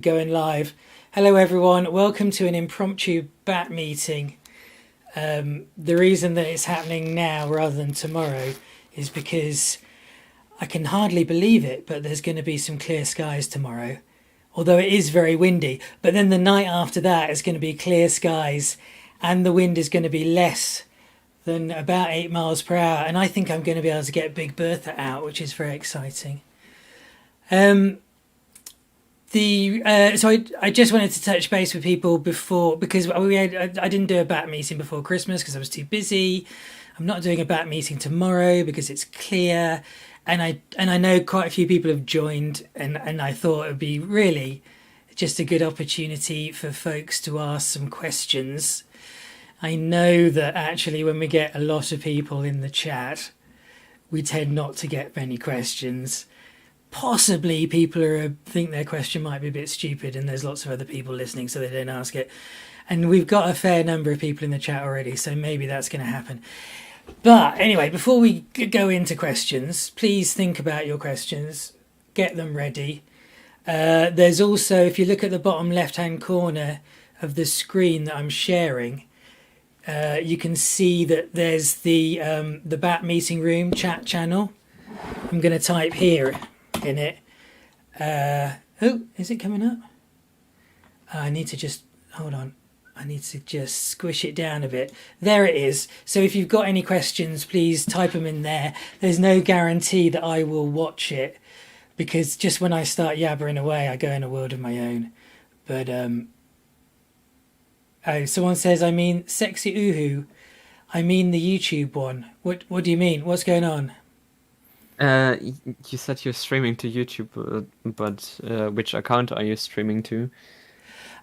Going live. Hello, everyone. Welcome to an impromptu bat meeting. The reason that it's happening now rather than tomorrow is because I can hardly believe it, but there's going to be some clear skies tomorrow. Although it is very windy. But then the night after that is going to be clear skies and the wind is going to be less than about 8 miles per hour. And I think I'm going to be able to get Big Bertha out, which is very exciting. I just wanted to touch base with people before because I didn't do a bat meeting before Christmas because I was too busy. I'm not doing a bat meeting tomorrow because it's clear, and I know quite a few people have joined, and I thought it would be really just a good opportunity for folks to ask some questions. I know that actually when we get a lot of people in the chat, we tend not to get many questions. Possibly people think their question might be a bit stupid and there's lots of other people listening so they don't ask it. And we've got a fair number of people in the chat already, so maybe that's going to happen. But anyway, before we go into questions, please think about your questions. Get them ready. There's also, if you look at the bottom left-hand corner of the screen that I'm sharing, you can see that there's the Bat Meeting Room chat channel. I'm going to type here in it. Oh, is it coming up? I need to just hold on. I need to just squish it down a bit. There it is. So if you've got any questions, please type them in there. There's no guarantee that I will watch it because just when I start yabbering away, I go in a world of my own. But oh, someone says I mean sexy uhu. I mean the YouTube one. What do you mean? What's going on? You said you're streaming to YouTube, but which account are you streaming to?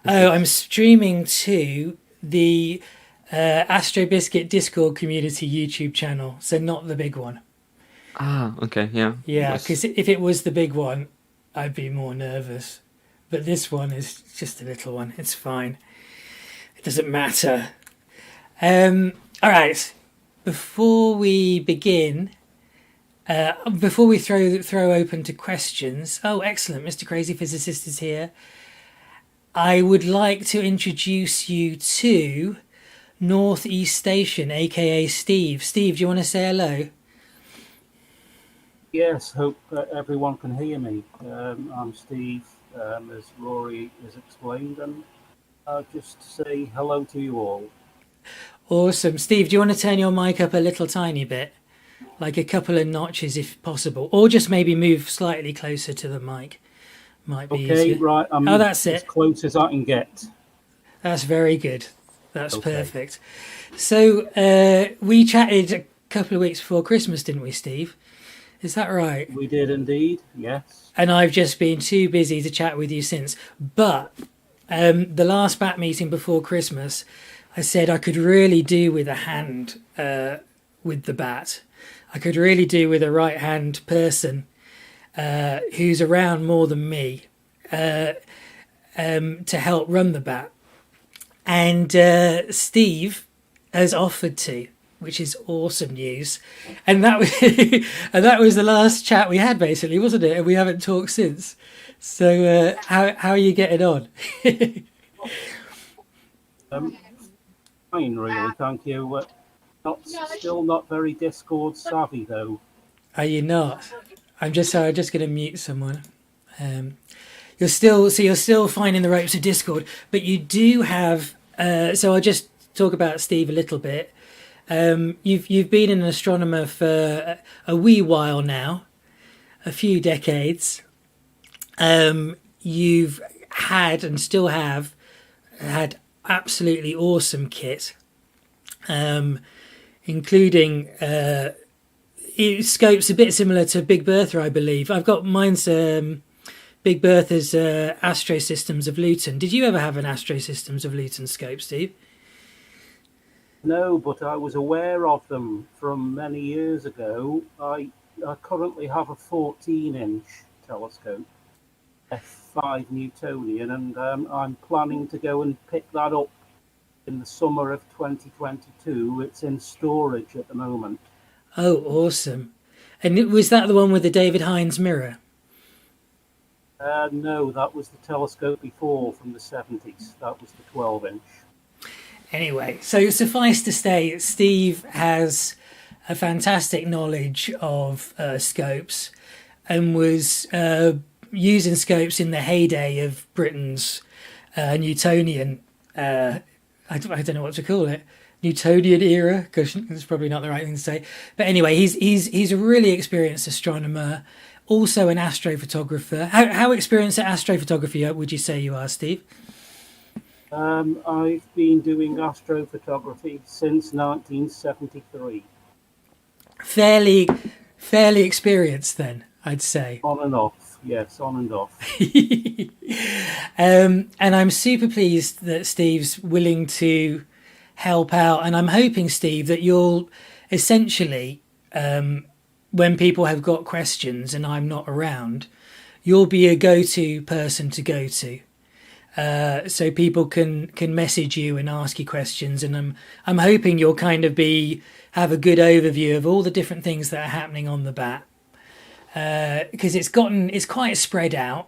I'm streaming to the Astro Biscuit Discord community YouTube channel, so not the big one. Ah, okay, yeah. Yeah, because if it was the big one, I'd be more nervous. But this one is just a little one. It's fine. It doesn't matter. All right. Before we begin... before we throw open to questions, oh, excellent, Mr. Crazy Physicist is here. I would like to introduce you to Northeast Station, aka Steve. Steve, do you want to say hello? Yes, hope everyone can hear me. I'm Steve, as Rory has explained, and just to say hello to you all. Awesome. Steve, do you want to turn your mic up a little tiny bit? Like a couple of notches if possible, or just maybe move slightly closer to the mic. Might be okay, easier. right. I'm that's as it. Close as I can get. That's very good. That's okay. Perfect. So we chatted a couple of weeks before Christmas, didn't we, Steve? Is that right? We did indeed, yes. And I've just been too busy to chat with you since. But the last bat meeting before Christmas, I said I could really do with a hand with the bat. I could really do with a right-hand person who's around more than me to help run the bat. And Steve has offered to, which is awesome news. And that was, and that was the last chat we had, basically, wasn't it? And we haven't talked since. So how are you getting on? Fine, really, thank you. Still not very Discord savvy though. Are you not? I'm just going to mute someone. You're still finding the ropes of Discord, but you do have. So I'll just talk about Steve a little bit. You've been an astronomer for a wee while now, a few decades. You've had and still have had absolutely awesome kit. Including scopes a bit similar to Big Bertha, I believe. I've got mine's Big Bertha's Astro Systems of Luton. Did you ever have an Astro Systems of Luton scope, Steve? No, but I was aware of them from many years ago. I currently have a 14-inch telescope, f5 Newtonian, and I'm planning to go and pick that up in the summer of 2022. It's in storage at the moment. Oh, awesome. And was that the one with the David Hines mirror? No, that was the telescope before from the 70s. That was the 12-inch. Anyway, so suffice to say, Steve has a fantastic knowledge of scopes and was using scopes in the heyday of Britain's Newtonian, I don't know what to call it, Newtonian era, because it's probably not the right thing to say. But anyway, he's a really experienced astronomer, also an astrophotographer. How experienced at astrophotography would you say you are, Steve? I've been doing astrophotography since 1973. Fairly experienced then, I'd say. On and off, yes, on and off. And I'm super pleased that Steve's willing to help out. And I'm hoping, Steve, that you'll essentially, when people have got questions and I'm not around, you'll be a go-to person to go to. So people can message you and ask you questions, and I'm hoping you'll kind of have a good overview of all the different things that are happening on the bat, because it's quite spread out,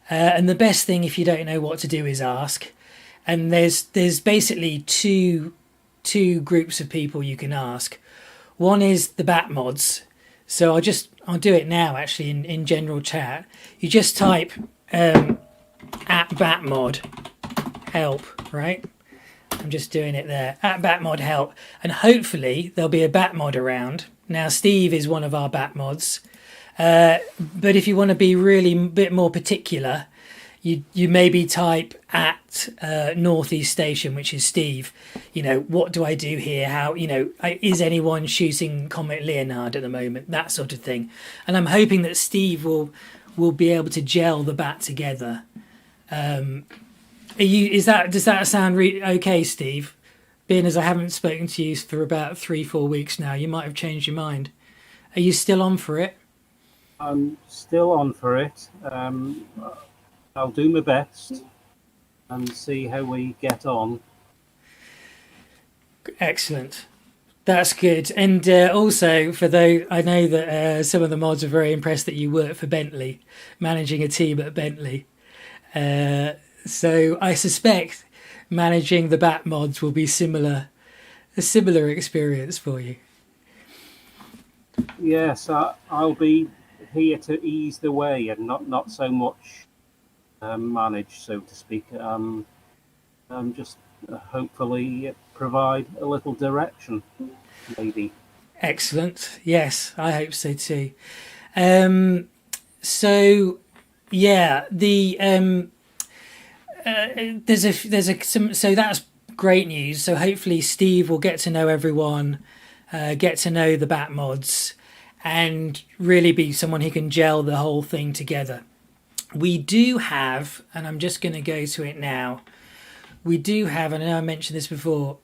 and the best thing if you don't know what to do is ask. And there's basically two groups of people you can ask. One is the bat mods. So I'll do it now actually in general chat. You just type at batmod help, right? I'm just doing it there, at batmod help, and hopefully there'll be a batmod around. Now Steve is one of our batmods, but if you want to be really a bit more particular, you maybe type at Northeast Station, which is Steve. What do I do here? How, is anyone shooting Comet Leonard at the moment? That sort of thing. And I'm hoping that Steve will be able to gel the bat together. Does that sound okay, Steve? Being as I haven't spoken to you for about 3-4 weeks now, you might have changed your mind. Are you still on for it? I'm still on for it. I'll do my best and see how we get on. Excellent. That's good. And also, I know that some of the mods are very impressed that you work for Bentley, managing a team at Bentley. So I suspect managing the bat mods will be a similar experience for you. Yes, I'll be here to ease the way and not so much manage, so to speak. Just hopefully provide a little direction, maybe. Excellent. Yes, I hope so too. So yeah, so that's great news. So hopefully Steve will get to know everyone, get to know the bat mods, and really be someone who can gel the whole thing together. We do have, and I'm just going to go to it now. We do have, and I know I mentioned this before,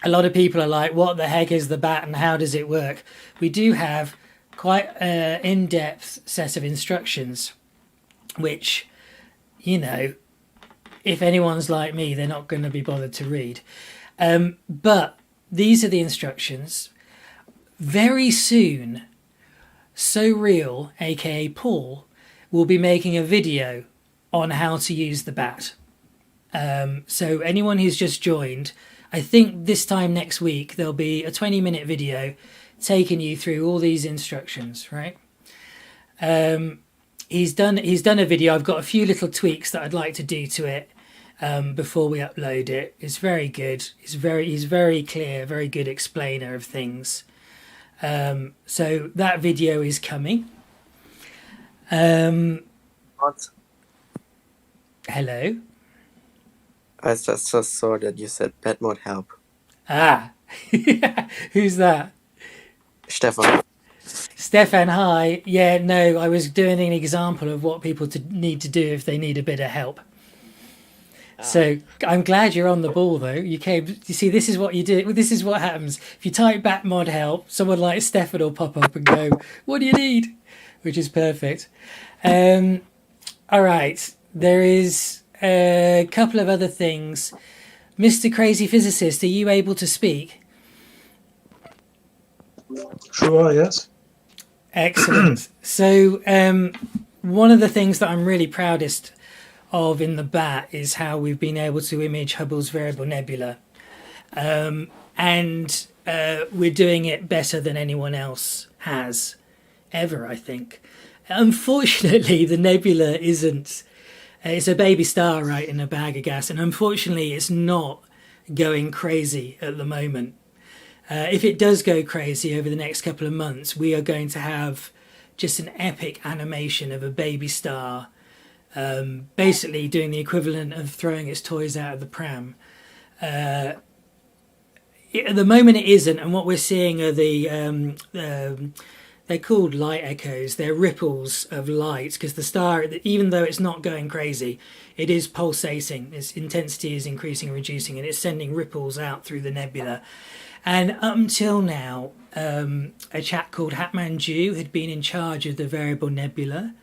a lot of people are like, what the heck is the bat and how does it work? We do have quite an in-depth set of instructions, which, if anyone's like me, they're not going to be bothered to read. But these are the instructions. Very soon, So Real, aka Paul, will be making a video on how to use the bat. So anyone who's just joined, I think this time next week there'll be a 20-minute video taking you through all these instructions, right? He's done a video. I've got a few little tweaks that I'd like to do to it before we upload it. It's very good. He's very clear, very good explainer of things. So that video is coming. What? Hello. I just saw that you said bat mode help. Ah, who's that? Stefan. Stefan, hi. Yeah, no, I was doing an example of what people need to do if they need a bit of help. So I'm glad you're on the ball, though. You see, this is what you do. This is what happens. If you type bat mod help, someone like Stefan will pop up and go, what do you need? Which is perfect. All right. There is a couple of other things. Mr. Crazy Physicist, are you able to speak? Sure, yes. Excellent. So one of the things that I'm really proudest of in the bat is how we've been able to image Hubble's Variable Nebula. And we're doing it better than anyone else has ever, I think. Unfortunately, the nebula isn't. It's a baby star, right, in a bag of gas, and unfortunately, it's not going crazy at the moment. If it does go crazy over the next couple of months, we are going to have just an epic animation of a baby star, basically doing the equivalent of throwing its toys out of the pram. At the moment, it isn't, and what we're seeing are they're called light echoes. They're ripples of light because the star, even though it's not going crazy, it is pulsating. Its intensity is increasing and reducing, and it's sending ripples out through the nebula. And up until now, a chap called Hatman had been in charge of the Variable Nebula,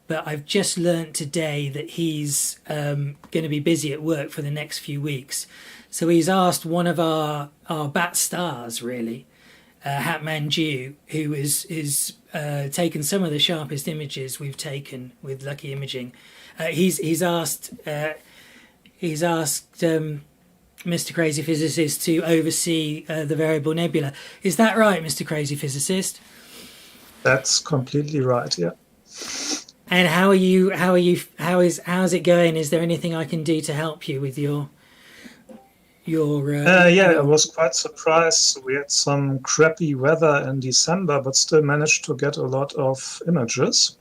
but I've just learnt today that he's going to be busy at work for the next few weeks. So he's asked one of our bat stars, really, Hatman who is taken some of the sharpest images we've taken with Lucky Imaging. He's asked Mr. Crazy Physicist to oversee the Variable Nebula. Is that right, Mr. Crazy Physicist? That's completely right. Yeah. And how's it going? Is there anything I can do to help you with your? I was quite surprised. We had some crappy weather in December, but still managed to get a lot of images.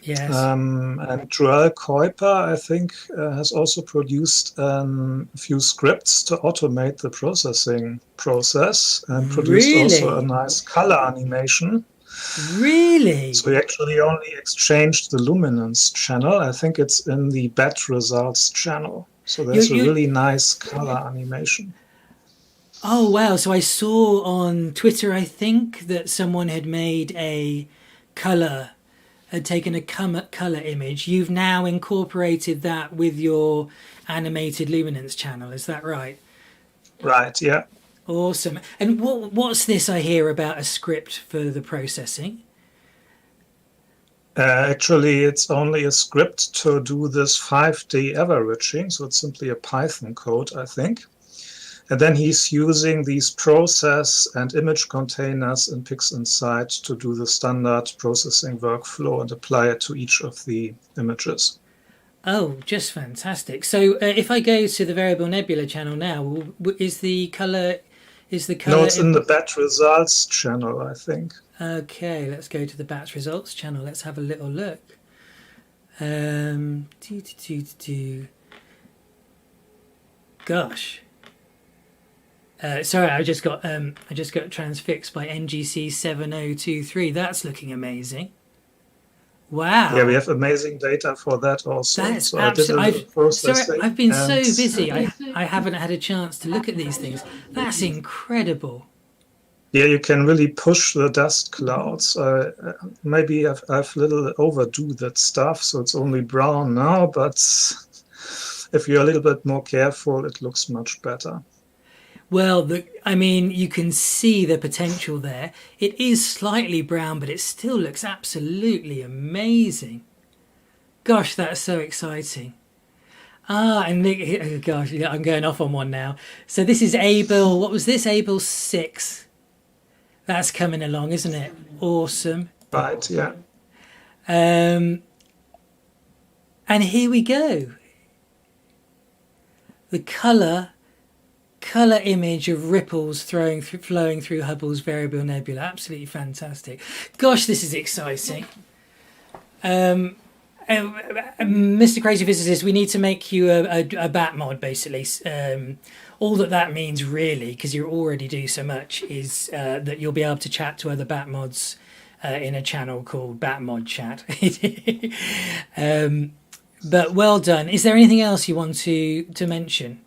Yes. And Joel Kuiper, I think, has also produced a few scripts to automate the processing process and produced also a nice color animation. Really? So we actually only exchanged the luminance channel. I think it's in the bat results channel. So there's a really nice color animation. Oh, wow. So I saw on Twitter, I think, that someone had made had taken a color image. You've now incorporated that with your animated luminance channel. Is that right? Right, yeah. Awesome. And what's this I hear about a script for the processing? Actually, it's only a script to do this 5D averaging. So it's simply a Python code, I think. And then he's using these process and image containers in PixInsight to do the standard processing workflow and apply it to each of the images. Oh, just fantastic. So if I go to the Variable Nebula channel now, is the color... No, it's in the bat results channel, I think. Okay, let's go to the bat results channel. Let's have a little look. Gosh. Sorry, I just got transfixed by NGC 7023. That's looking amazing. Wow. Yeah, we have amazing data for that also. That's so I've been so busy. I haven't had a chance to look at these things. That's incredible. Yeah, you can really push the dust clouds. Maybe I've a little overdo that stuff, so it's only brown now, but if you're a little bit more careful, it looks much better. Well, you can see the potential there. It is slightly brown, but it still looks absolutely amazing. Gosh, that's so exciting. Gosh, yeah, I'm going off on one now. So this is Able, what was this? Able 6. That's coming along, isn't it? Awesome. Right, yeah. And here we go. The color image of ripples flowing through Hubble's Variable Nebula. Absolutely fantastic. Gosh, this is exciting. Mr. Crazy Physicist, we need to make you a bat mod, basically. All that means, really, because you already do so much, is that you'll be able to chat to other bat mods in a channel called Bat Mod Chat. But well done. Is there anything else you want to mention?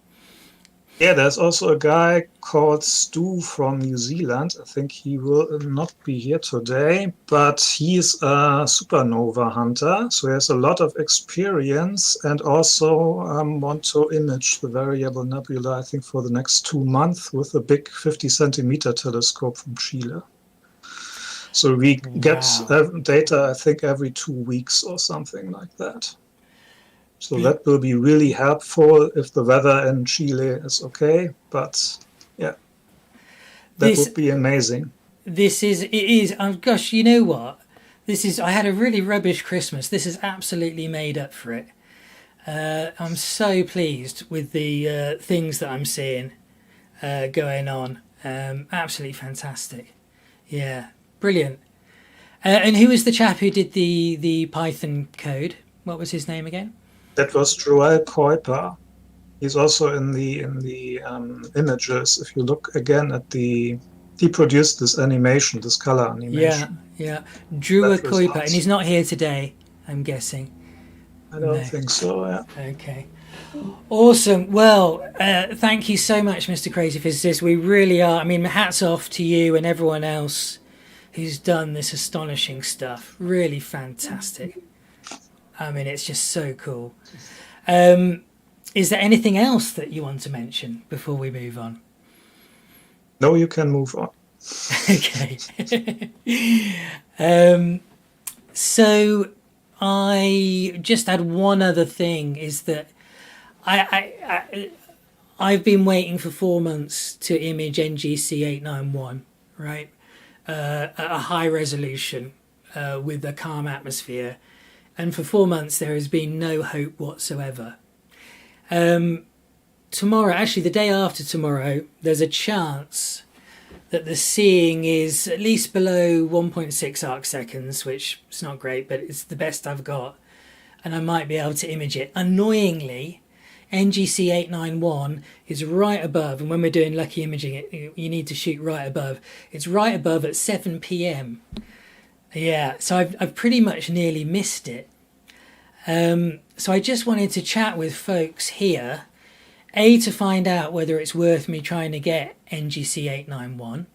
Yeah, there's also a guy called Stu from New Zealand. I think he will not be here today, but he's a supernova hunter. So he has a lot of experience and also want to image the Variable Nebula, I think, for the next 2 months with a big 50 centimeter telescope from Chile. So we get Wow. data, I think, every 2 weeks or something like that. So that will be really helpful if the weather in Chile is okay. But yeah, that This would be amazing. it is. Oh gosh, you know what? I had a really rubbish Christmas. This has absolutely made up for it. I'm so pleased with the things that I'm seeing going on. Absolutely fantastic. Yeah, brilliant. And who was the chap who did the Python code? What was his name again? That was Joel Kuiper. He's also in the images. If you look again at he produced this animation, this color animation. Yeah. Drew That Kuiper, and result. he's not here today, I'm guessing. I don't No. think so. Yeah. Okay. Awesome. Well, thank you so much, Mr. Crazy Physicist. We really are. I mean, hats off to you and everyone else who's done this astonishing stuff. Really fantastic. I mean, it's just so cool. Is there anything else that you want to mention before we move on? No, you can move on. Okay. So I just had one other thing, is that I've been waiting for 4 months to image NGC 891, right? At a high resolution with a calm atmosphere. And for 4 months, there has been no hope whatsoever. Tomorrow, actually the day after tomorrow, there's a chance that the seeing is at least below 1.6 arc seconds, which is not great, but it's the best I've got. And I might be able to image it. Annoyingly, NGC 891 is right above, and when we're doing lucky imaging, you need to shoot right above. It's right above at 7 p.m. Yeah, so I've pretty much nearly missed it. So I just wanted to chat with folks here, to find out whether it's worth me trying to get NGC 891.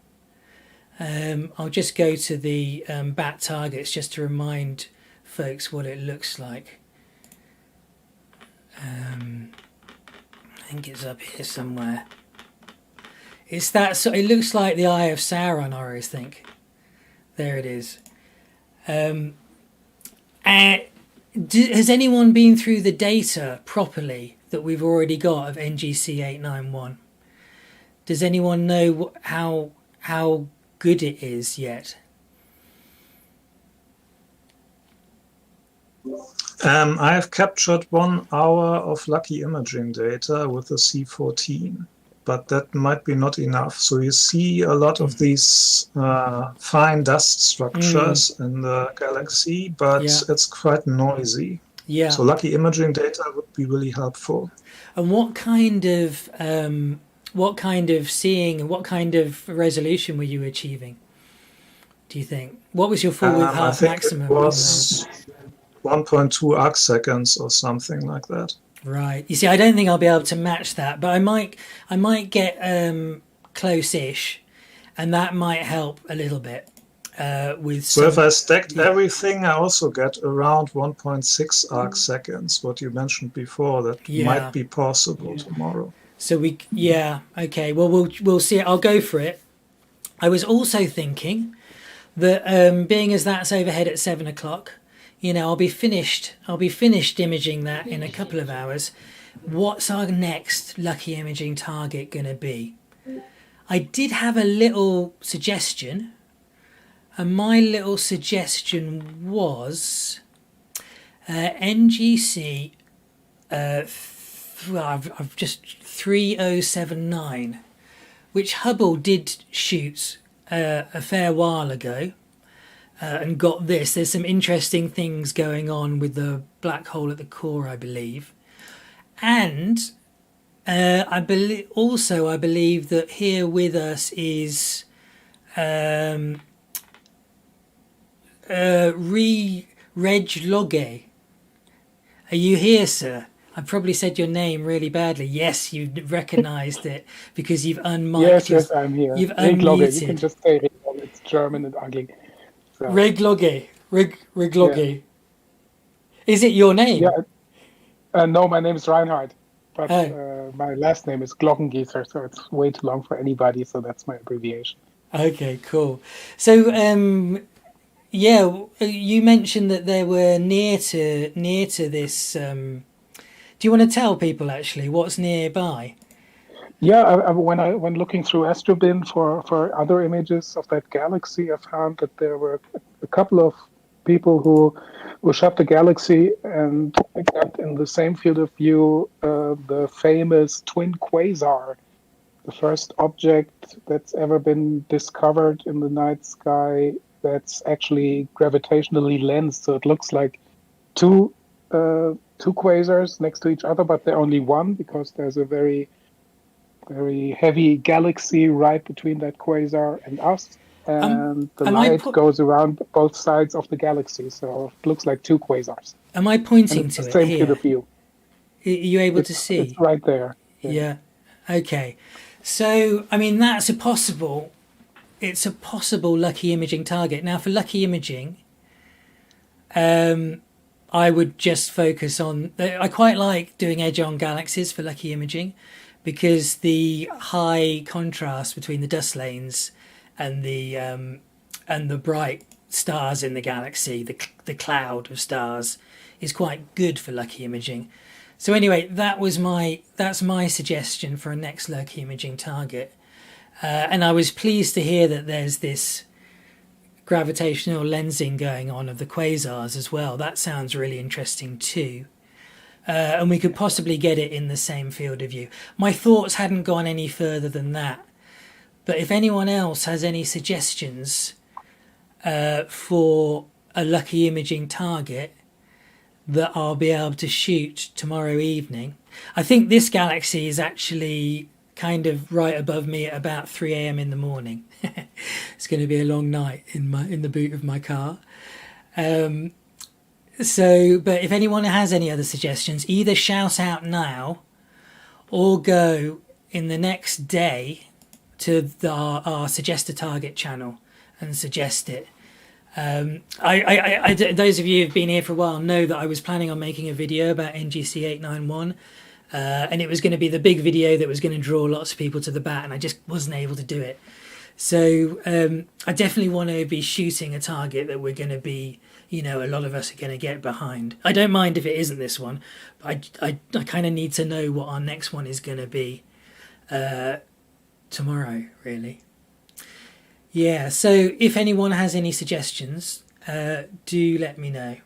I'll just go to the bat targets just to remind folks what it looks like. I think it's up here somewhere. It's that, so it looks like the Eye of Sauron, I always think. There it is. Has anyone been through the data properly that we've already got of NGC 891? Does anyone know how good it is yet? I have captured 1 hour of lucky imaging data with the C14, but that might be not enough. So you see a lot of these fine dust structures in the galaxy, but it's quite noisy. Yeah. So lucky imaging data would be really helpful. And what kind of seeing and what kind of resolution were you achieving, do you think? What was your full width half maximum? It was 1.2 arc seconds or something like that. Right. You see, I don't think I'll be able to match that, but I might get close-ish, and that might help a little bit. So if I stacked everything, I also get around 1.6 arc seconds, what you mentioned before. That might be possible tomorrow. So okay. Well, we'll see. I'll go for it. I was also thinking that being as that's overhead at 7 o'clock, I'll be finished imaging that in a couple of hours. What's our next lucky imaging target going to be? I did have a little suggestion, and my little suggestion was NGC I've just 3079, which Hubble did shoot a fair while ago. And got this. There's some interesting things going on with the black hole at the core, I believe. And I believe that here with us is Reg Loge. Are you here, sir? I probably said your name really badly. Yes, you recognised it because you've unmiked. Yes, I'm here. You've Reg Loge. unmuted. You can just say Reg Loge. It's German and ugly. So. Reg Loge. Yeah. Is it your name? Yeah. No, my name is Reinhard, but my last name is Glockengießer, so it's way too long for anybody. So that's my abbreviation. Okay, cool. So, yeah, you mentioned that they were near to this. Do you want to tell people actually what's nearby? Yeah, when looking through Astrobin for other images of that galaxy, I found that there were a couple of people who shot the galaxy and got in the same field of view the famous twin quasar, the first object that's ever been discovered in the night sky that's actually gravitationally lensed. So it looks like two two quasars next to each other, but they're only one because there's a very heavy galaxy right between that quasar and us. And the Am I light goes around both sides of the galaxy, so it looks like two quasars. am I And pointing it's the to it same field here? of view. Are you able to It's see? right there. Yeah. Okay. So, I mean, that's a possible. It's a possible lucky imaging target. Now, for lucky imaging, I would just focus on. I quite like doing edge-on galaxies for lucky imaging, because the high contrast between the dust lanes and the bright stars in the galaxy, the cloud of stars, is quite good for lucky imaging. So anyway, that's my suggestion for a next lucky imaging target. And I was pleased to hear that there's this gravitational lensing going on of the quasars as well. That sounds really interesting too. And we could possibly get it in the same field of view. My thoughts hadn't gone any further than that. But if anyone else has any suggestions for a lucky imaging target that I'll be able to shoot tomorrow evening. I think this galaxy is actually kind of right above me at about 3 a.m. in the morning. It's going to be a long night in the boot of my car. So, but if anyone has any other suggestions, either shout out now or go in the next day to our Suggest a Target channel and suggest it. Those of you who've been here for a while know that I was planning on making a video about NGC 891, and it was going to be the big video that was going to draw lots of people to the bat, and I just wasn't able to do it. So I definitely want to be shooting a target that we're going to be, a lot of us are going to get behind. I don't mind if it isn't this one, but I kind of need to know what our next one is going to be tomorrow, really. Yeah, so if anyone has any suggestions, do let me know.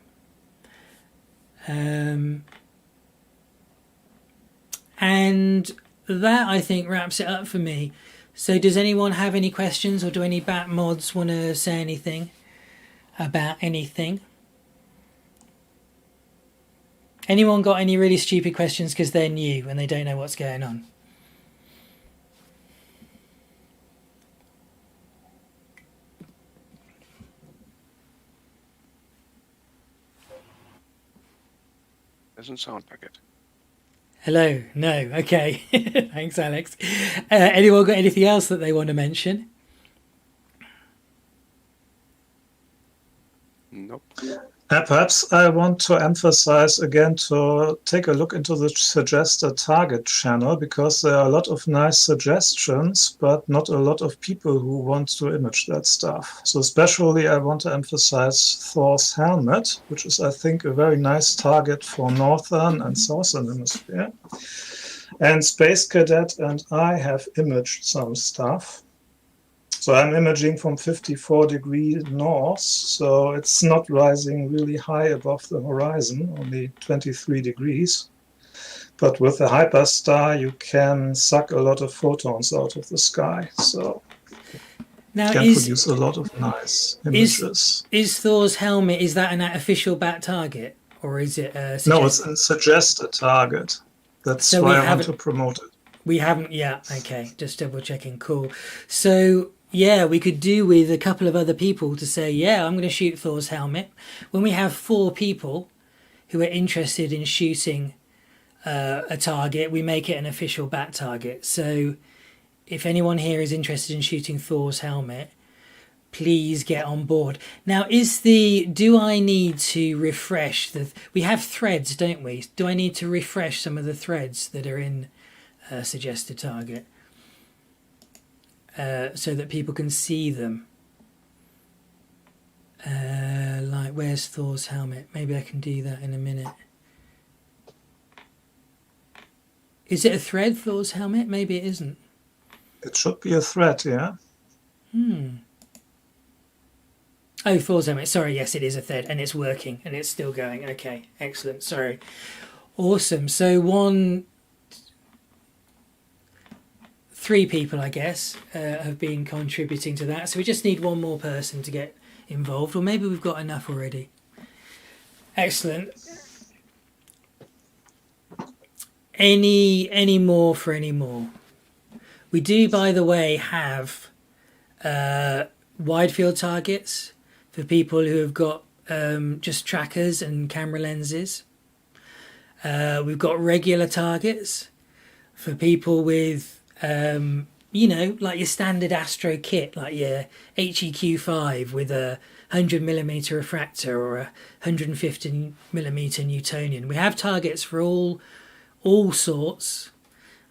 And that, I think, wraps it up for me. So does anyone have any questions, or do any bat mods want to say anything about anything? Anyone got any really stupid questions because they're new and they don't know what's going on? Doesn't sound like it. Hello? No? Okay. Thanks, Alex. Anyone got anything else that they want to mention? Nope. Perhaps I want to emphasize again to take a look into the Suggest a Target channel, because there are a lot of nice suggestions, but not a lot of people who want to image that stuff. So especially I want to emphasize Thor's helmet, which is, I think, a very nice target for Northern and Southern Hemisphere. And Space Cadet and I have imaged some stuff. So I'm imaging from 54 degrees north, so it's not rising really high above the horizon, only 23 degrees. But with a hyperstar, you can suck a lot of photons out of the sky, so Now, you can produce a lot of nice images. Is Thor's helmet, is that an official bat target, or is it No, it's a Suggest a Target. That's So why I want to promote it. We haven't yet. Okay, just double checking. Cool. So yeah, we could do with a couple of other people to say, yeah, I'm going to shoot Thor's helmet. When we have 4 people who are interested in shooting a target, we make it an official bat target. So if anyone here is interested in shooting Thor's helmet, please get on board. Now, do I need to refresh we have threads, don't we? Do I need to refresh some of the threads that are in Suggest a Target? so that people can see them. Like, where's Thor's helmet? Maybe I can do that in a minute. Is it a thread, Thor's helmet? Maybe it isn't. It should be a thread, yeah. Oh, Thor's helmet. Sorry, yes, it is a thread, and it's working, and it's still going. Okay, excellent. Sorry. Awesome. So 3 people, I guess, have been contributing to that. So we just need one more person to get involved, or maybe we've got enough already. Excellent. Any more for any more? We do, by the way, have wide field targets for people who have got just trackers and camera lenses. We've got regular targets for people with like your standard Astro kit, like your HEQ5 with a 100mm refractor or a 150mm Newtonian. We have targets for all sorts.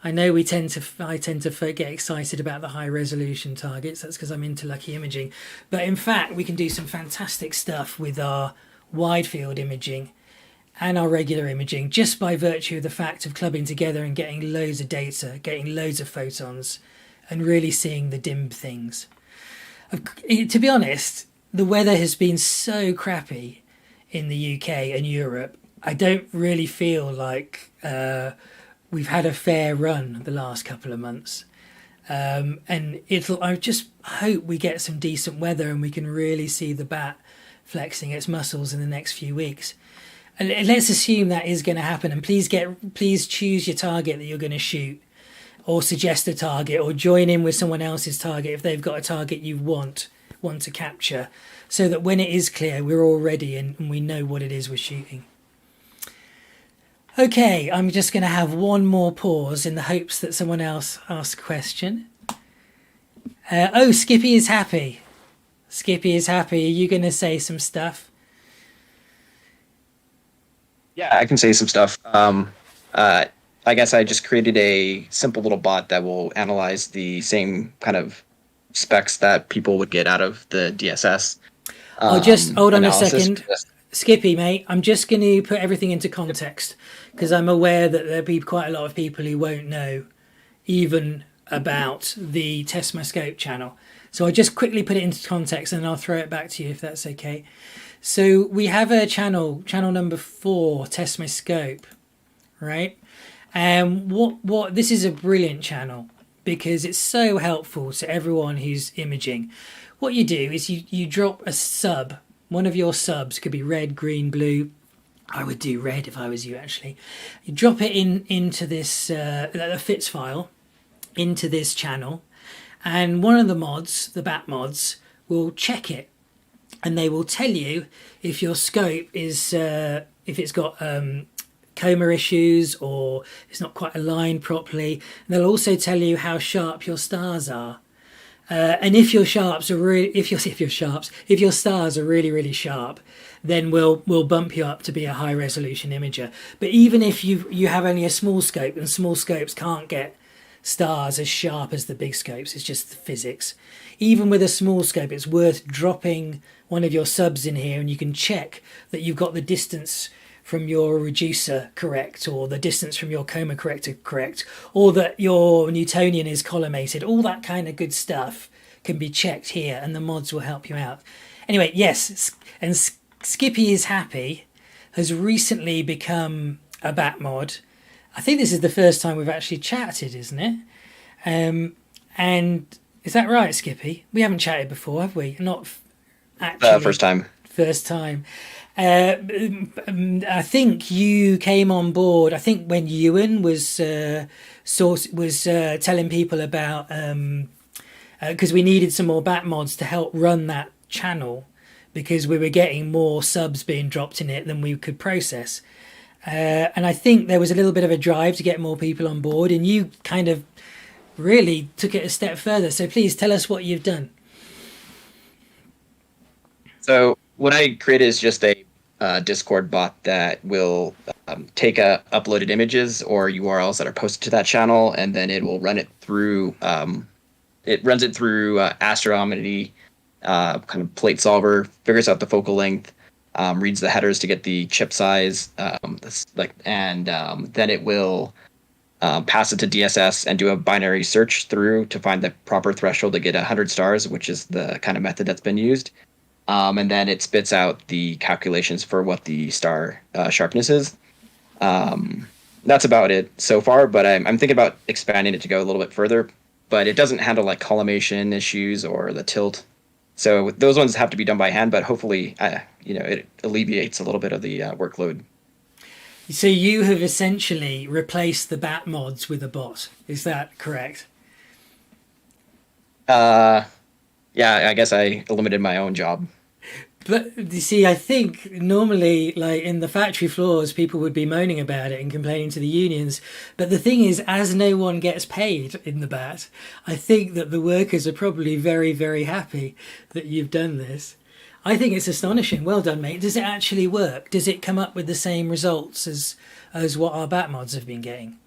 I know I tend to get excited about the high resolution targets. That's because I'm into lucky imaging. But in fact, we can do some fantastic stuff with our wide field imaging and our regular imaging just by virtue of the fact of clubbing together and getting loads of data, getting loads of photons, and really seeing the dim things. To be honest, the weather has been so crappy in the UK and Europe. I don't really feel like we've had a fair run the last couple of months. And I just hope we get some decent weather and we can really see the bat flexing its muscles in the next few weeks. And let's assume that is going to happen. And please choose your target that you're going to shoot, or suggest a target, or join in with someone else's target if they've got a target you want to capture, so that when it is clear, we're all ready and we know what it is we're shooting. Okay, I'm just going to have one more pause in the hopes that someone else asks a question. Skippy is happy. Skippy is happy. Are you going to say some stuff? Yeah, I can say some stuff. I guess I just created a simple little bot that will analyze the same kind of specs that people would get out of the DSS. Just hold on analysis. a second. Skippy, mate, I'm just going to put everything into context because I'm aware that there'll be quite a lot of people who won't know even about the Test My Scope channel. So I'll just quickly put it into context and I'll throw it back to you if that's okay. So we have a channel number 4, Test My Scope, right? And what this is a brilliant channel because it's so helpful to everyone who's imaging. What you do is you drop a sub. One of your subs could be red, green, blue. I would do red if I was you, actually. You drop it into this the FITS file into this channel, and one of the mods, the bat mods, will check it, and they will tell you if your scope is if it's got coma issues or it's not quite aligned properly. And they'll also tell you how sharp your stars are. And if your stars are really really sharp, then we'll bump you up to be a high resolution imager. But even if you have only a small scope, and small scopes can't get stars as sharp as the big scopes, it's just the physics. Even with a small scope, it's worth dropping one of your subs in here, and you can check that you've got the distance from your reducer correct, or the distance from your coma corrector correct, or that your Newtonian is collimated. All that kind of good stuff can be checked here, and the mods will help you out. Anyway, yes, and Skippy is Happy has recently become a bat mod. I think this is the first time we've actually chatted, isn't it? And is that right, Skippy? We haven't chatted before, have we? Not actually. First time. First time. I think you came on board. I think when Ewan was telling people about because we needed some more bat mods to help run that channel because we were getting more subs being dropped in it than we could process. And I think there was a little bit of a drive to get more people on board, and you kind of really took it a step further. So please tell us what you've done. So what I created is just a Discord bot that will take uploaded images or URLs that are posted to that channel, and then it will run it through it runs it through astronomy, kind of plate solver, figures out the focal length, reads the headers to get the chip size, and then it will pass it to DSS and do a binary search through to find the proper threshold to get 100 stars, which is the kind of method that's been used. And then it spits out the calculations for what the star sharpness is. That's about it so far, but I'm thinking about expanding it to go a little bit further. But it doesn't handle like collimation issues or the tilt. So those ones have to be done by hand, but hopefully, it alleviates a little bit of the workload. So you have essentially replaced the bat mods with a bot. Is that correct? Yeah, I guess I eliminated my own job. But you see, I think normally, like in the factory floors, people would be moaning about it and complaining to the unions. But the thing is, as no one gets paid in the bat, I think that the workers are probably very, very happy that you've done this. I think it's astonishing. Well done, mate. Does it actually work? Does it come up with the same results as what our bat mods have been getting?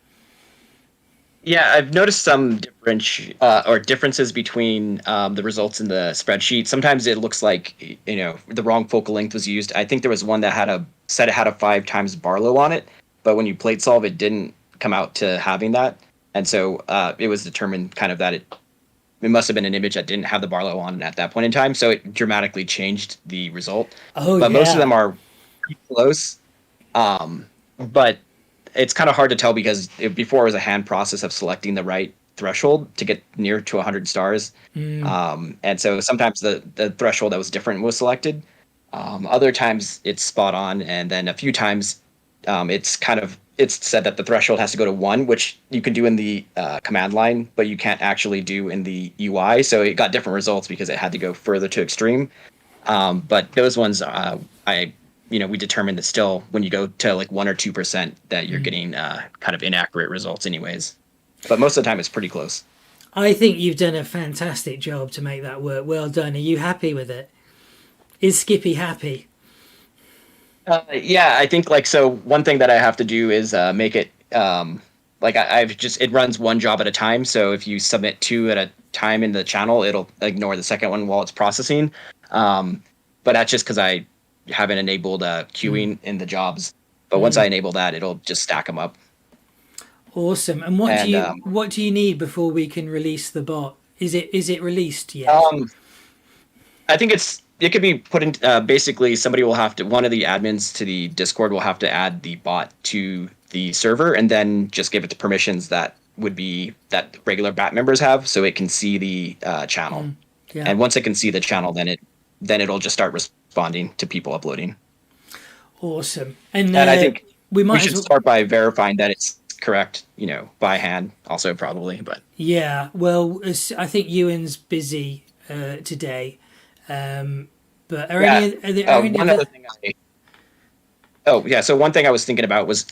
Yeah, I've noticed some differences between the results in the spreadsheet. Sometimes it looks like the wrong focal length was used. I think there was one that had a 5 times Barlow on it, but when you plate solve, it didn't come out to having that, and so it was determined kind of that it must have been an image that didn't have the Barlow on at that point in time, so it dramatically changed the result. But most of them are pretty close, but it's kind of hard to tell because before it was a hand process of selecting the right threshold to get near to 100 stars. And so sometimes the threshold that was different was selected. Other times it's spot on. And then a few times it's said that the threshold has to go to 1, which you can do in the command line, but you can't actually do in the UI. So it got different results because it had to go further to extreme. But those ones, we determined that still when you go to like 1 or 2% that you're getting kind of inaccurate results anyways. But most of the time it's pretty close. I think you've done a fantastic job to make that work. Well done. Are you happy with it? Is Skippy happy? Yeah, I think so one thing that I have to do is make it it runs one job at a time. So if you submit 2 at a time in the channel, it'll ignore the second one while it's processing. But that's just because I haven't enabled queuing in the jobs, but once I enable that, it'll just stack them up. Awesome. And what do you need before we can release the bot? Is it released yet? I think it could be put in. Basically, one of the admins to the Discord will have to add the bot to the server, and then just give it the permissions that regular bat members have, so it can see the channel. Yeah. And once it can see the channel, then it'll just start responding to people uploading. Awesome. And I think we should start by verifying that it's correct, by hand also probably. But yeah, well, I think Ewan's busy today. But are there any other thing so one thing I was thinking about was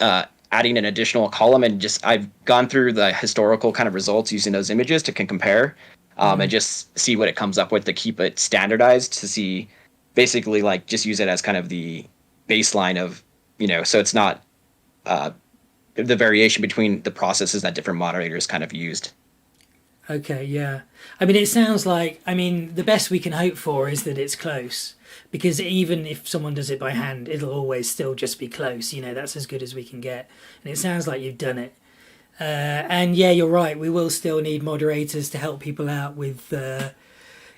adding an additional column, and I've gone through the historical kind of results using those images to compare. And just see what it comes up with to keep it standardized, to see basically just use it as kind of the baseline of, so it's not the variation between the processes that different moderators kind of used. Okay, yeah. I mean, it sounds like, the best we can hope for is that it's close, because even if someone does it by hand, it'll always still just be close. That's as good as we can get. And it sounds like you've done it. And yeah, you're right. We will still need moderators to help people out with,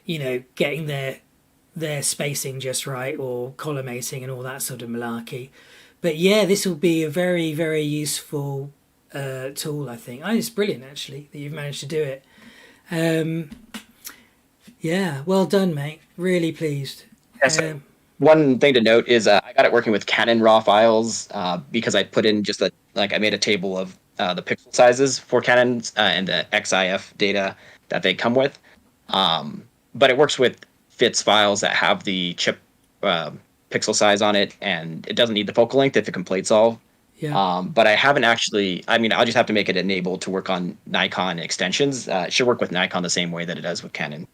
getting their spacing just right, or collimating and all that sort of malarkey. But yeah, this will be a very, very useful tool, I think. It's brilliant, actually, that you've managed to do it. Yeah, well done, mate. Really pleased. So one thing to note is I got it working with Canon raw files because I put in I made a table of the pixel sizes for Canons and the XIF data that they come with. But it works with FITS files that have the chip pixel size on it, and it doesn't need the focal length if it can plate solve. Yeah. But I haven't actually, I'll just have to make it enabled to work on Nikon extensions. It should work with Nikon the same way that it does with Canon.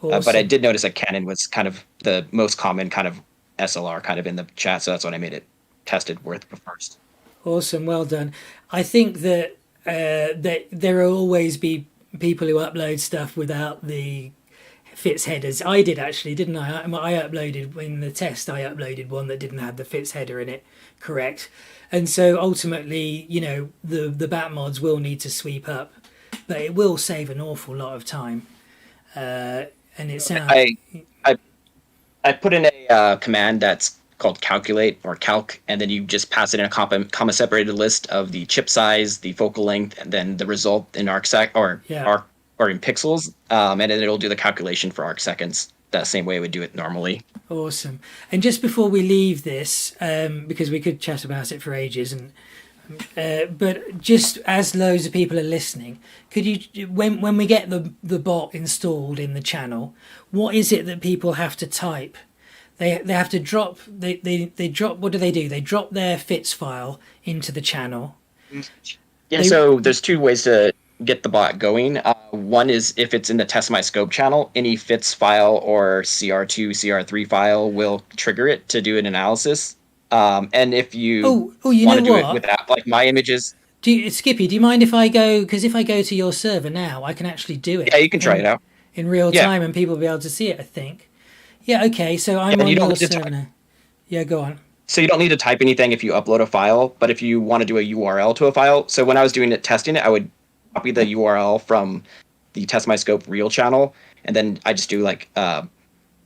Awesome. But I did notice that Canon was kind of the most common kind of SLR kind of in the chat, so that's what I made it tested with first. Awesome, well done. I think that there will always be people who upload stuff without the fits headers. I did actually, didn't I? I uploaded in the test. I uploaded one that didn't have the fits header in it correct, and so ultimately, you know, the bat mods will need to sweep up, but it will save an awful lot of time. And it sounds. I put in a command that's called calculate or calc, and then you just pass it in a comma separated list of the chip size, the focal length, and then the result in arc or in pixels, and then it'll do the calculation for arc seconds the same way it would do it normally. Awesome. And just before we leave this, because we could chat about it for ages, and but just as loads of people are listening, could you, when we get the bot installed in the channel, what is it that people have to type? They have to drop they drop, what do? They drop their fits file into the channel. Yeah, so there's two ways to get the bot going. One is if it's in the test my scope channel, any fits file or CR2, CR3 file will trigger it to do an analysis. And if you want to do it without, like my images. Skippy, do you mind if I go? Because if I go to your server now, I can actually do it. Yeah, you can try it out in real time, and people will be able to see it, I think. Yeah, okay, so I'm on your server now. Yeah, go on. So you don't need to type anything if you upload a file, but if you want to do a URL to a file, so when I was testing it, I would copy the URL from the Test My Scope real channel, and then I just do like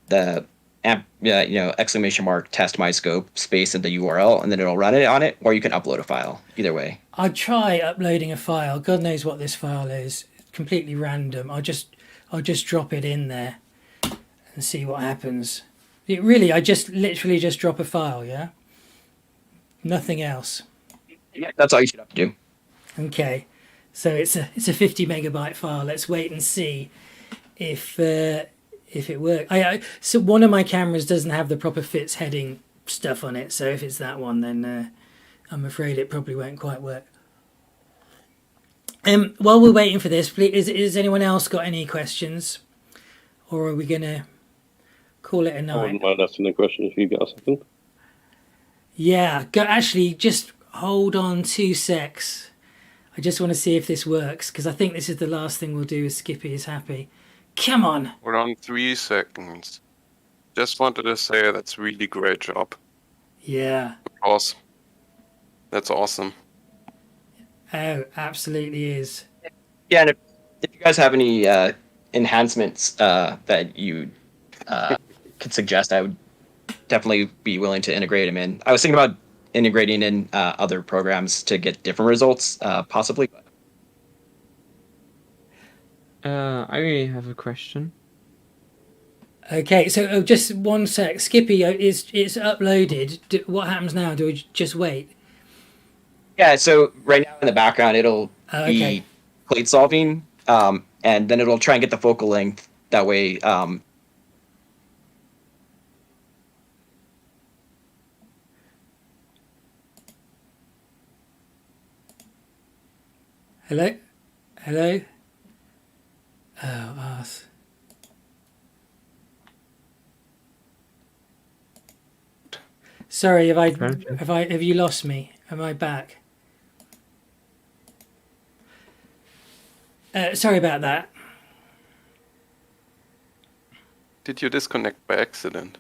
the exclamation mark test my scope space in the URL, and then it'll run it on it, or you can upload a file. Either way. I'd try uploading a file. God knows what this file is. It's completely random. I'll just drop it in there and see what happens. I literally just drop a file, yeah? Nothing else. Yeah, that's all you should have to do. Okay. So it's a 50 megabyte file. Let's wait and see if it works. So one of my cameras doesn't have the proper fits heading stuff on it. So if it's that one, then I'm afraid it probably won't quite work. While we're waiting for this, please, is anyone else got any questions, or are we gonna call it a night? I wouldn't mind asking a question if you got a second. Yeah, actually, just hold on 2 secs. I just want to see if this works, because I think this is the last thing we'll do with Skippyishappy. Come on! We're on 3 seconds. Just wanted to say that's really great job. Yeah. Awesome. That's awesome. Oh, absolutely is. Yeah, and if you guys have any enhancements that you could suggest, I would definitely be willing to integrate them in. I was thinking about integrating in other programs to get different results, possibly. I have a question. Okay, so just 1 sec. Skippy, it's uploaded. What happens now? Do we just wait? Yeah, so right now in the background, it'll be plate solving, and then it'll try and get the focal length. That way, Hello? Hello? Oh, arse. Sorry, have you lost me? Am I back? Sorry about that. Did you disconnect by accident?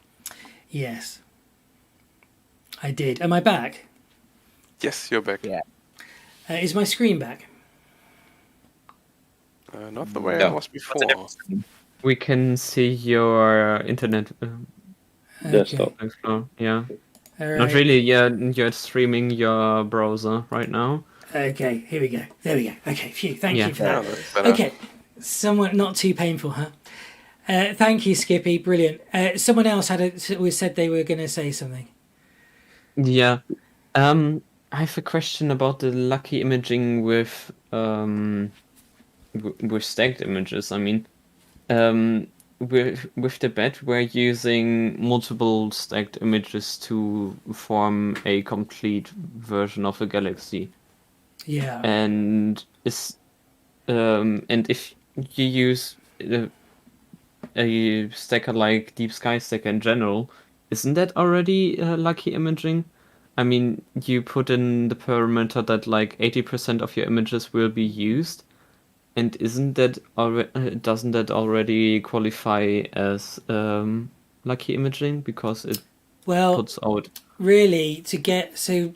Yes. I did. Am I back? Yes, you're back. Yeah. Is my screen back? Not the way it was before. We can see your internet Desktop. Yeah. All right. Not really. You're streaming your browser right now. Okay, here we go. There we go. Okay, phew. Thank you for Yeah, that. that's better. Okay, somewhat not too painful, huh? Thank you, Skippy. Brilliant. Someone else said they were going to say something. Yeah. I have a question about the lucky imaging with stacked images. I mean, with the bat, we're using multiple stacked images to form a complete version of a galaxy. Yeah. And if you use a stacker like Deep Sky Stacker in general, isn't that already lucky imaging? I mean, you put in the parameter that like 80% of your images will be used, And doesn't that already qualify as lucky imaging because it puts out? Really, to get so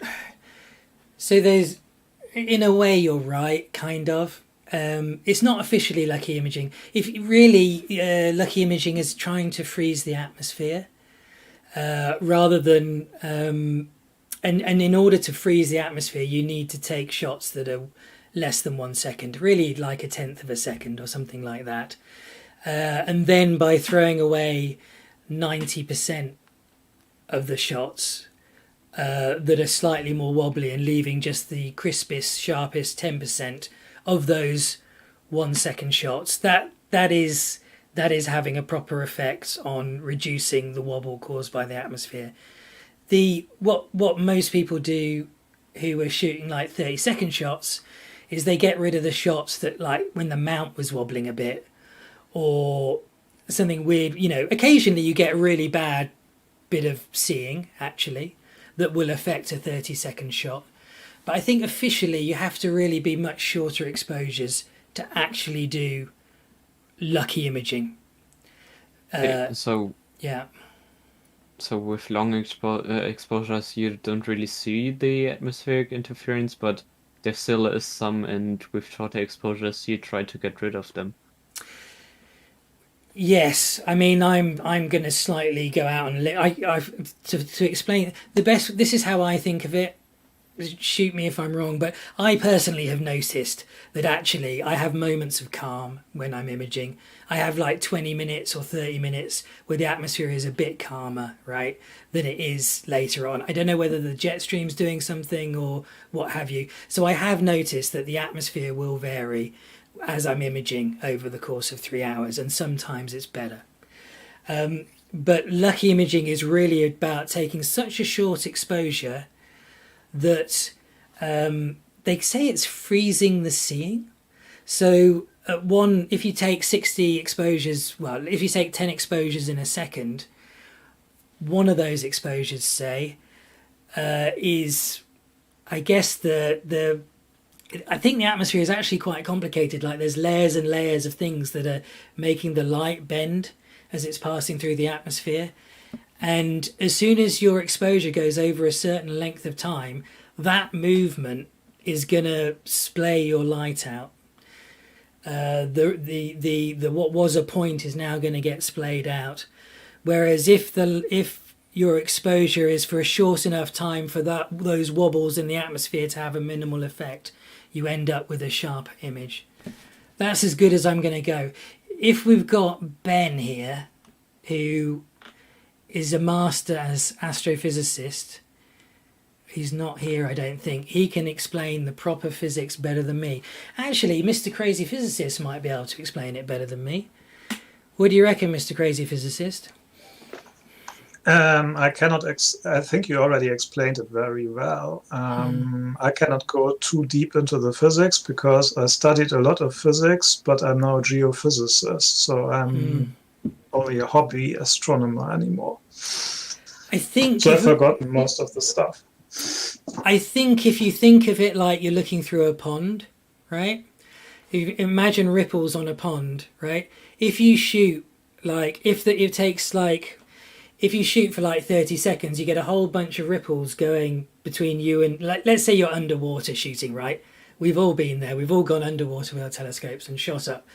there's, in a way, you're right, kind of. It's not officially lucky imaging. If really, lucky imaging is trying to freeze the atmosphere rather than. And in order to freeze the atmosphere, you need to take shots that are less than 1 second, really like 1/10 of a second or something like that. And then by throwing away 90% of the shots that are slightly more wobbly and leaving just the crispest, sharpest 10% of those 1 second shots, that is having a proper effect on reducing the wobble caused by the atmosphere. What most people do who are shooting like 30-second shots is they get rid of the shots that, like, when the mount was wobbling a bit or something weird. Occasionally you get a really bad bit of seeing, actually, that will affect a 30-second shot. But I think officially you have to really be much shorter exposures to actually do lucky imaging. So with long exposures, you don't really see the atmospheric interference, but there still is some, and with shorter exposures, you try to get rid of them. Yes, I mean, I'm going to slightly go out and to explain the best. This is how I think of it. Shoot me if I'm wrong, but I personally have noticed that actually I have moments of calm when I'm imaging. I have like 20 minutes or 30 minutes where the atmosphere is a bit calmer, right, than it is later on. I don't know whether the jet stream's doing something or what have you. So I have noticed that the atmosphere will vary as I'm imaging over the course of 3 hours, and sometimes it's better. But lucky imaging is really about taking such a short exposure that they say it's freezing the seeing. So if you take 60 exposures, well, if you take 10 exposures in a second, one of those exposures, say, is, I guess, I think the atmosphere is actually quite complicated. Like, there's layers and layers of things that are making the light bend as it's passing through the atmosphere. And as soon as your exposure goes over a certain length of time, that movement is going to splay your light out. The what was a point is now going to get splayed out. Whereas if your exposure is for a short enough time for those wobbles in the atmosphere to have a minimal effect, you end up with a sharp image. That's as good as I'm going to go. If we've got Ben here, who is a master as astrophysicist, he's not here, I don't think. He can explain the proper physics better than me. Actually, Mr. Crazy Physicist might be able to explain it better than me. What do you reckon, Mr. Crazy Physicist? I cannot. I think you already explained it very well. I cannot go too deep into the physics because I studied a lot of physics, but I'm now a geophysicist, so I'm only a hobby astronomer anymore. I think so I've forgotten most of the stuff. I think if you think of it like you're looking through a pond, right? You imagine ripples on a pond, right? If you shoot if you shoot for like 30 seconds, you get a whole bunch of ripples going between you and, let's say you're underwater shooting, right? We've all been there. We've all gone underwater with our telescopes and shot up.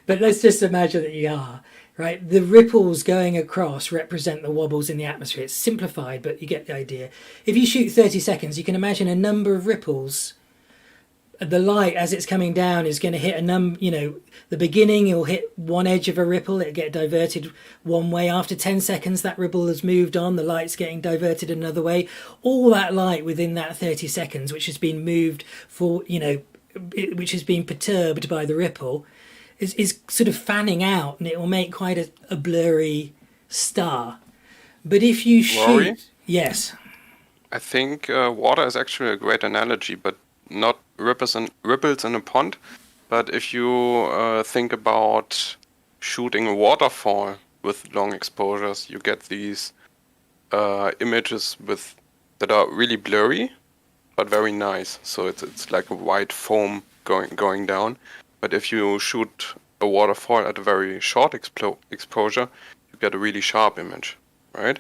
But let's just imagine that you are, right? The ripples going across represent the wobbles in the atmosphere. It's simplified, but you get the idea. If you shoot 30 seconds, you can imagine a number of ripples. The light, as it's coming down, is going to hit the beginning, it'll hit one edge of a ripple, it'll get diverted one way. After 10 seconds, that ripple has moved on, the light's getting diverted another way. All that light within that 30 seconds, which has been moved which has been perturbed by the ripple, is sort of fanning out, and it will make quite a blurry star. But if you shoot... Rory? Yes. I think water is actually a great analogy, but not ripples in a pond. But if you think about shooting a waterfall with long exposures, you get these images that are really blurry, but very nice. So it's like a white foam going down. But if you shoot a waterfall at a very short exposure, you get a really sharp image, right?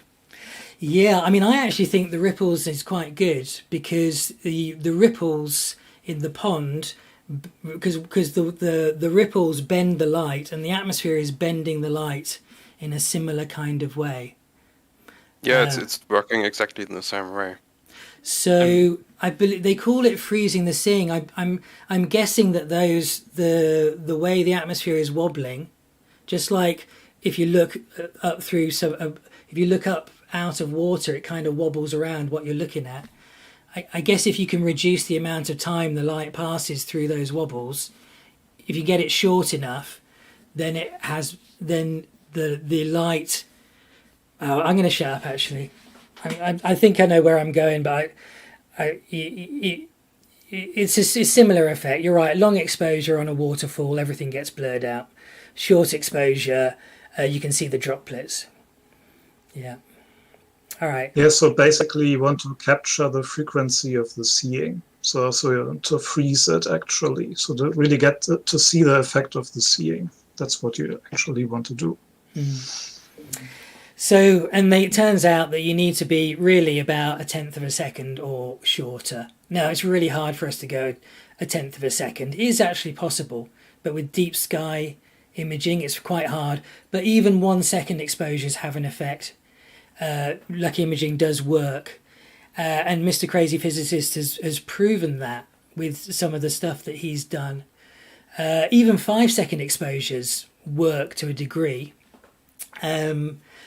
Yeah, I mean, I actually think the ripples is quite good because the ripples in the pond, because the ripples bend the light, and the atmosphere is bending the light in a similar kind of way. Yeah, it's working exactly in the same way. So I believe they call it freezing the seeing. I'm guessing that the way the atmosphere is wobbling, just like if you look up through if you look up out of water, it kind of wobbles around what you're looking at. I guess if you can reduce the amount of time the light passes through those wobbles, if you get it short enough, then the light. Oh, I'm going to shut up. Actually, I think I know where I'm going, but it's a similar effect. You're right. Long exposure on a waterfall, everything gets blurred out. Short exposure, you can see the droplets. Yeah. All right. Yeah, so basically you want to capture the frequency of the seeing. So you want to freeze it actually. So to really get to see the effect of the seeing. That's what you actually want to do. So, it turns out that you need to be really about 1/10 of a second or shorter. Now, it's really hard for us to go 1/10 of a second. It is actually possible, but with deep sky imaging, it's quite hard. But even 1 second exposures have an effect. Lucky imaging does work. And Mr. Crazy Physicist has proven that with some of the stuff that he's done. Even 5 second exposures work to a degree.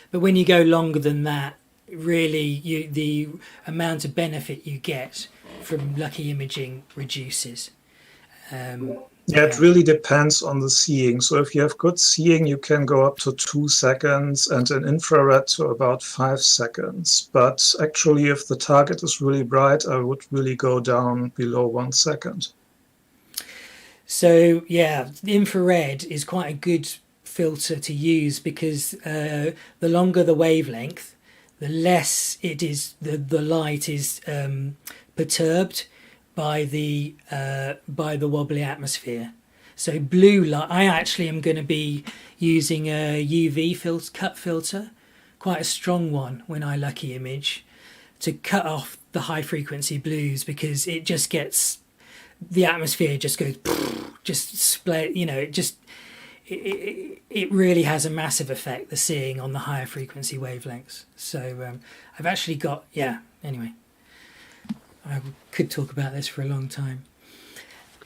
But when you go longer than that, really the amount of benefit you get from lucky imaging reduces. Yeah, it really depends on the seeing. So if you have good seeing, you can go up to 2 seconds and in infrared to about 5 seconds. But actually, if the target is really bright, I would really go down below 1 second. So yeah, infrared is quite a good filter to use because the longer the wavelength, the less it is the light is perturbed by the wobbly atmosphere. So blue light, I actually am going to be using a UV cut filter, quite a strong one when I lucky image, to cut off the high frequency blues because it just gets, the atmosphere just goes, just split, it really has a massive effect, the seeing on the higher frequency wavelengths. So I've actually got, anyway, I could talk about this for a long time.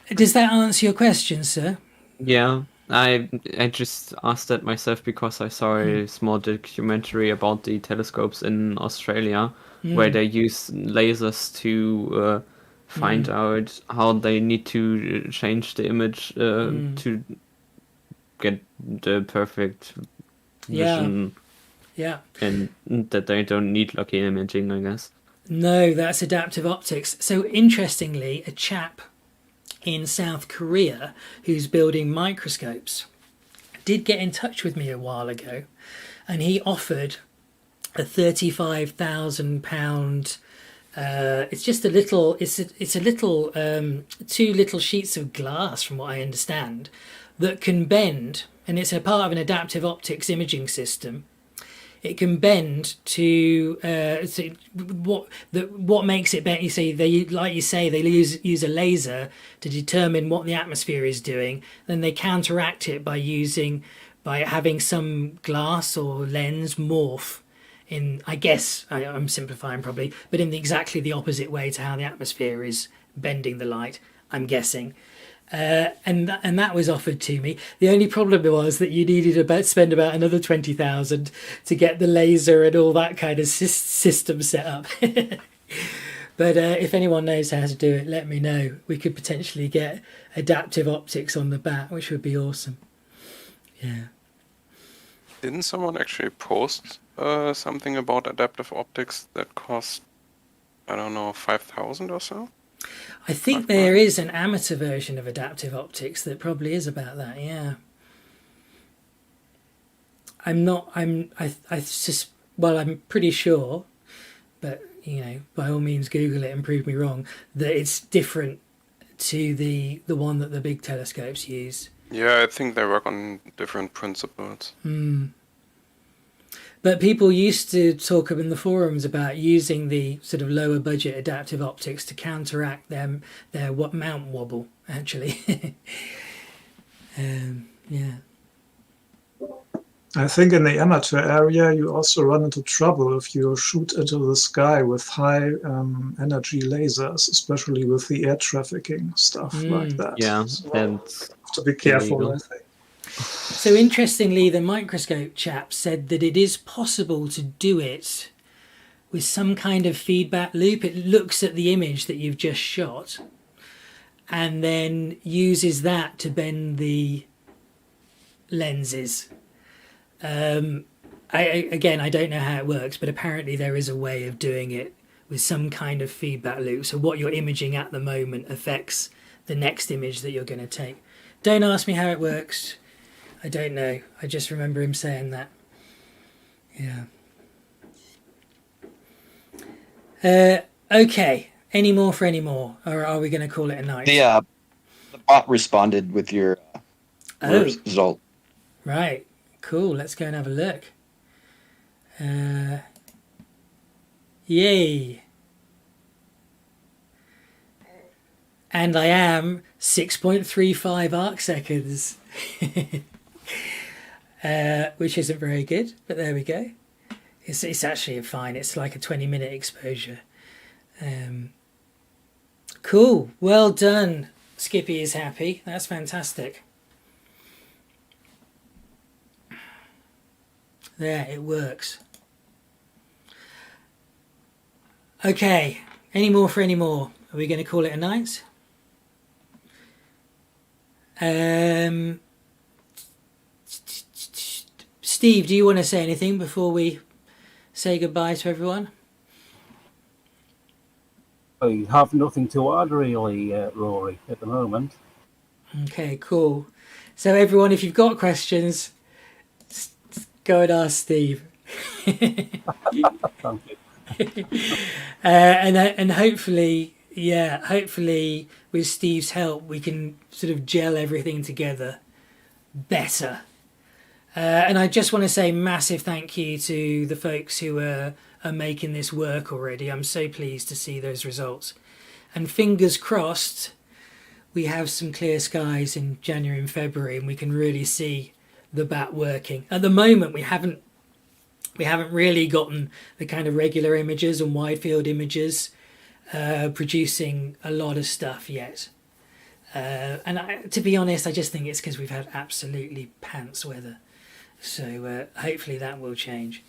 Does that answer your question, sir? Yeah, I just asked that myself because I saw a small documentary about the telescopes in Australia where they use lasers to find out how they need to change the image to get the perfect vision. Yeah. And that they don't need lucky imaging, I guess. No, that's adaptive optics. So interestingly, a chap in South Korea who's building microscopes did get in touch with me a while ago, and he offered a £35,000. It's just a little. It's a little 2 little sheets of glass, from what I understand, that can bend, and it's a part of an adaptive optics imaging system. It can bend to what makes it bend. You see, they use a laser to determine what the atmosphere is doing. Then they counteract it by having some glass or lens morph in. I guess I'm simplifying probably, but in exactly the opposite way to how the atmosphere is bending the light. I'm guessing. And that was offered to me. The only problem was that you needed to spend about another 20,000 to get the laser and all that kind of system set up. But if anyone knows how to do it, let me know. We could potentially get adaptive optics on the bat, which would be awesome. Yeah. Didn't someone actually post something about adaptive optics that cost, I don't know, 5,000 or so? I think there is an amateur version of adaptive optics that probably is about that. Yeah. I'm pretty sure, but by all means Google it and prove me wrong, that it's different to the one that the big telescopes use. Yeah, I think they work on different principles. But people used to talk in the forums about using the sort of lower budget adaptive optics to counteract their mount wobble, actually. Yeah. I think in the amateur area, you also run into trouble if you shoot into the sky with high energy lasers, especially with the air trafficking stuff like that. Yeah, So and have to be careful, illegal. I think. So interestingly, the microscope chap said that it is possible to do it with some kind of feedback loop. It looks at the image that you've just shot and then uses that to bend the lenses. I don't know how it works, but apparently there is a way of doing it with some kind of feedback loop. So what you're imaging at the moment affects the next image that you're going to take. Don't ask me how it works. I don't know. I just remember him saying that. Yeah. Okay. Any more for any more? Or are we going to call it a night? The bot responded with your result. Right. Cool. Let's go and have a look. Yay. And I am 6.35 arc seconds. Which isn't very good, but there we go. It's actually fine. It's like a 20-minute exposure. Cool. Well done, Skippyishappy. That's fantastic. There, it works. Okay. Any more for any more? Are we going to call it a night? Steve, do you want to say anything before we say goodbye to everyone? I have nothing to add, really, Rory, at the moment. Okay, cool. So everyone, if you've got questions, go and ask Steve. Thank you. And hopefully with Steve's help, we can sort of gel everything together better. And I just want to say massive thank you to the folks who are making this work already. I'm so pleased to see those results. And fingers crossed, we have some clear skies in January and February, and we can really see the bat working. At the moment, we haven't really gotten the kind of regular images and wide field images producing a lot of stuff yet. And to be honest, I just think it's because we've had absolutely pants weather. So hopefully that will change.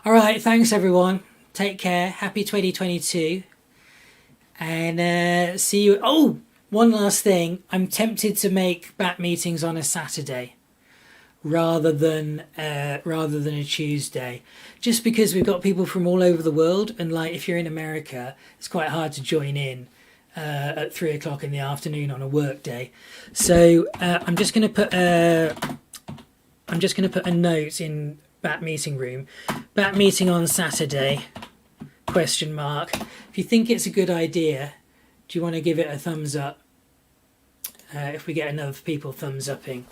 All right, thanks everyone. Take care. Happy 2022. And see you. Oh, one last thing. I'm tempted to make bat meetings on a Saturday rather than a Tuesday, just because we've got people from all over the world, and like if you're in America, it's quite hard to join in at 3 o'clock in the afternoon on a work day. So I'm just going to put a note in bat meeting room. Bat meeting on Saturday? ? If you think it's a good idea, do you want to give it a thumbs up? If we get enough people thumbs upping,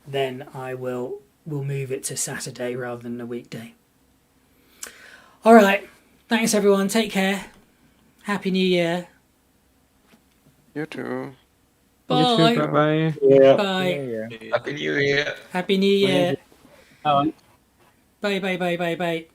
then we'll move it to Saturday rather than a weekday. All right. Thanks everyone. Take care. Happy New Year. You too. Bye. You too, bye. Yeah. Bye. Happy New Year. Happy New Year. Bye. Bye. Bye. Bye. Bye. Bye.